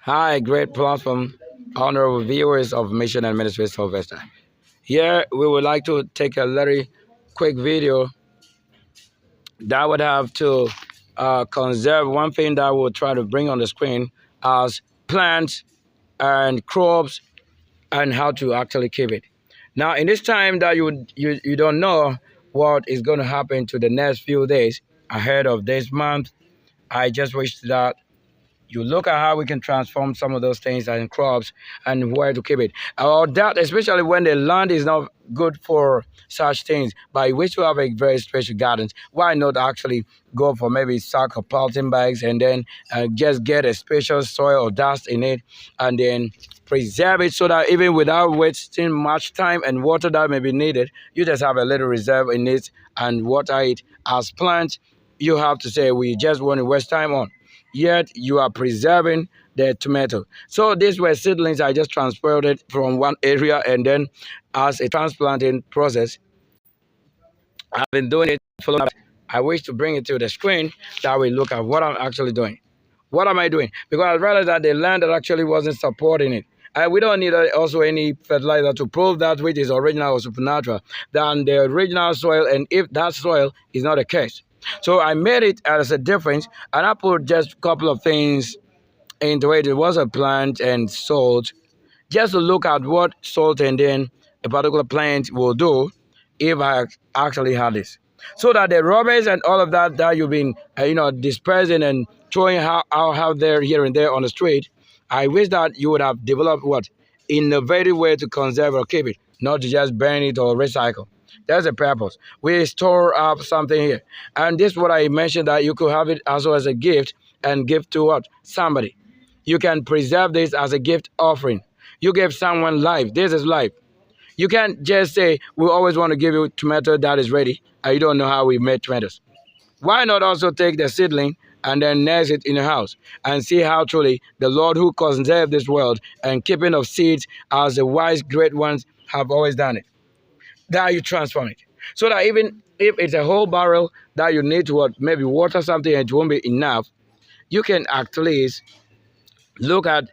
Hi, great platform, honorable viewers of Mission and Ministry Sylvester. Here, we would like to take a very quick video that would have to conserve one thing that we'll try to bring on the screen as plants and crops and how to actually keep it. Now, in this time that you don't know what is going to happen to the next few days ahead of this month, I just wish that you look at how we can transform some of those things and crops and where to keep it. Or that, especially when the land is not good for such things, but you wish to have a very special gardens, why not actually go for maybe sack or polythene bags and then just get a special soil or dust in it and then preserve it so that even without wasting much time and water that may be needed, you just have a little reserve in it and water it. As plants, you have to say we just want to waste time on, yet you are preserving the tomato. So these were seedlings I just transported from one area, and then as a transplanting process, I've been doing it. I wish to bring it to the screen that we look at what I'm actually doing. What am I doing? Because I realized that the land that actually wasn't supporting it. We don't need also any fertilizer to prove that which is original or supernatural than the original soil, and if that soil is not the case. So I made it as a difference, and I put just a couple of things into it. It was a plant and salt, just to look at what salt and then a particular plant will do if I actually had this. So that the rubbish and all of that that you've been, dispersing and throwing out there, here and there on the street, I wish that you would have developed what? Innovative way to conserve or keep it, not to just burn it or recycle. That's the purpose. We store up something here. And this is what I mentioned, that you could have it also as a gift and give to what? Somebody. You can preserve this as a gift offering. You give someone life. This is life. You can't just say, we always want to give you tomato that is ready, and you don't know how we made tomatoes. Why not also take the seedling and then nurse it in your house and see how truly the Lord who conserved this world and keeping of seeds as the wise great ones have always done it. That you transform it. So that even if it's a whole barrel that you need to maybe water something and it won't be enough, you can at least look at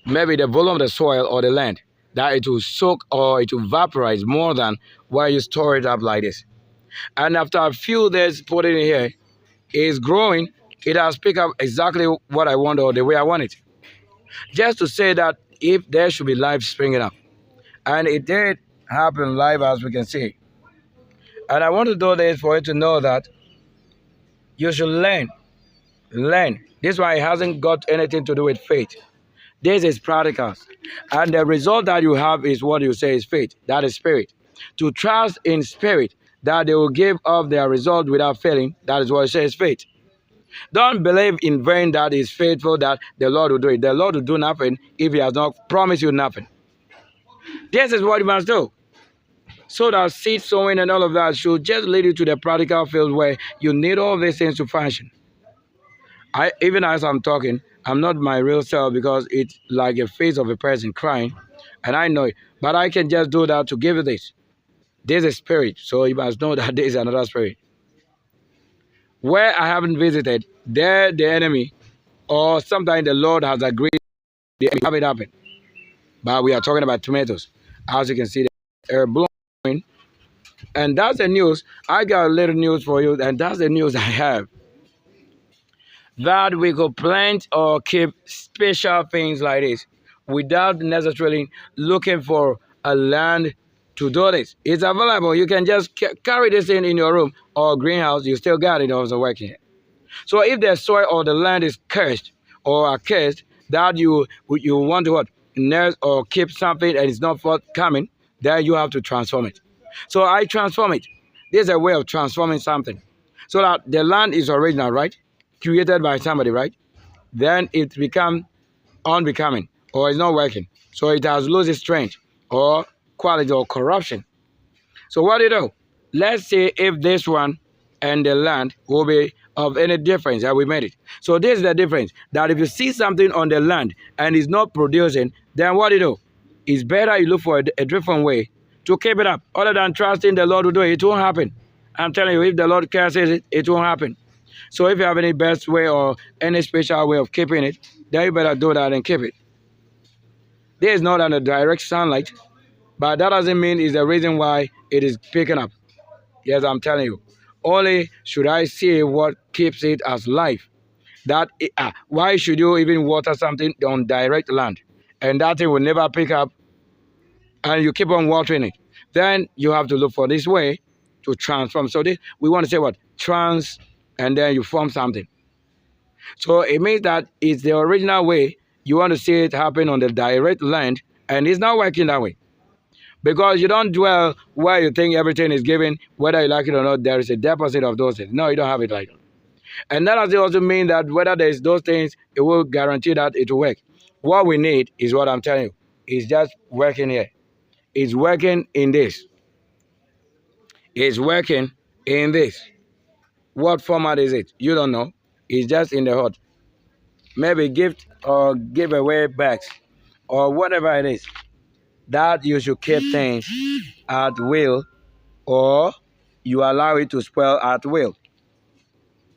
maybe the volume of the soil or the land, that it will soak or it will vaporize more than where you store it up like this. And after a few days put it in here, it's growing, it has picked up exactly what I want or the way I want it. Just to say that if there should be life springing up. And it did happen live, as we can see. And I want to do this for you to know that you should learn. Learn. This one hasn't got anything to do with faith. This is practical. And the result that you have is what you say is faith. That is spirit. To trust in spirit that they will give up their result without failing. That is what it says faith. Don't believe in vain that is faithful, that the Lord will do it. The Lord will do nothing if he has not promised you nothing. This is what you must do. So that seed sowing and all of that should just lead you to the practical field where you need all these things to function. Even as I'm talking, I'm not my real self because it's like a face of a person crying, and I know it. But I can just do that to give you this. There's a spirit, so you must know that there is another spirit. Where I haven't visited, there the enemy, or sometimes the Lord has agreed to have it happen. But we are talking about tomatoes. As you can see, they're blowing. And that's the news. I got a little news for you, and that's the news I have. That we could plant or keep special things like this without necessarily looking for a land to do this. It's available. You can just carry this in your room or greenhouse. You still got it also working. So if the soil or the land is cursed or are cursed, that you want to nurse or keep something and it's not forthcoming, then you have to transform it. So I transform it. There's a way of transforming something. So that the land is original, right? Created by somebody, right? Then it becomes unbecoming or it's not working. So it has lost its strength or quality or corruption. So what do you do? Let's say if this one and the land will be of any difference that we made it. So this is the difference, that if you see something on the land and it's not producing, then what do you do? It's better you look for a different way to keep it up. Other than trusting the Lord will do it, it won't happen. I'm telling you, if the Lord curses it, it won't happen. So if you have any best way or any special way of keeping it, then you better do that and keep it. There is not under direct sunlight, but that doesn't mean it's the reason why it is picking up. Yes, I'm telling you. Only should I see what keeps it as life. Why should you even water something on direct land, and that thing will never pick up, and you keep on watering it? Then you have to look for this way to transform. So we want to say what? Trans, and then you form something. So it means that it's the original way. You want to see it happen on the direct land, and it's not working that way. Because you don't dwell where you think everything is given, whether you like it or not, there is a deposit of those things. No, you don't have it like that. And that doesn't also mean that whether there's those things, it will guarantee that it will work. What we need is what I'm telling you. It's just working here. It's working in this. It's working in this. What format is it? You don't know. It's just in the hot. Maybe gift or giveaway bags or whatever it is. That you should keep things at will, or you allow it to spoil at will.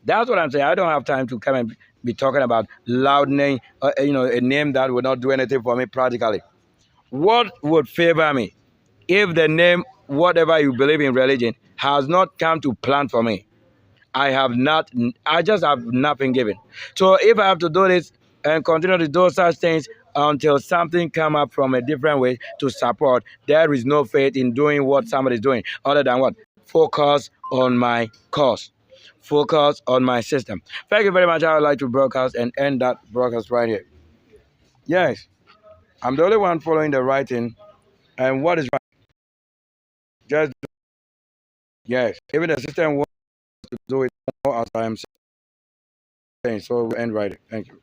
That's what I'm saying. I don't have time to come and be talking about loud name, a name that would not do anything for me practically. What would favor me if the name, whatever you believe in religion, has not come to plan for me? I just have nothing given. So if I have to do this and continue to do such things until something come up from a different way to support, there is no faith in doing what somebody is doing other than what? Focus on my cause. Focus on my system. Thank you very much. I would like to broadcast and end that broadcast right here. Yes, I'm the only one following the writing, and what is right? Just yes. Even the system wants to do it more as I am saying. So we'll end right. Thank you.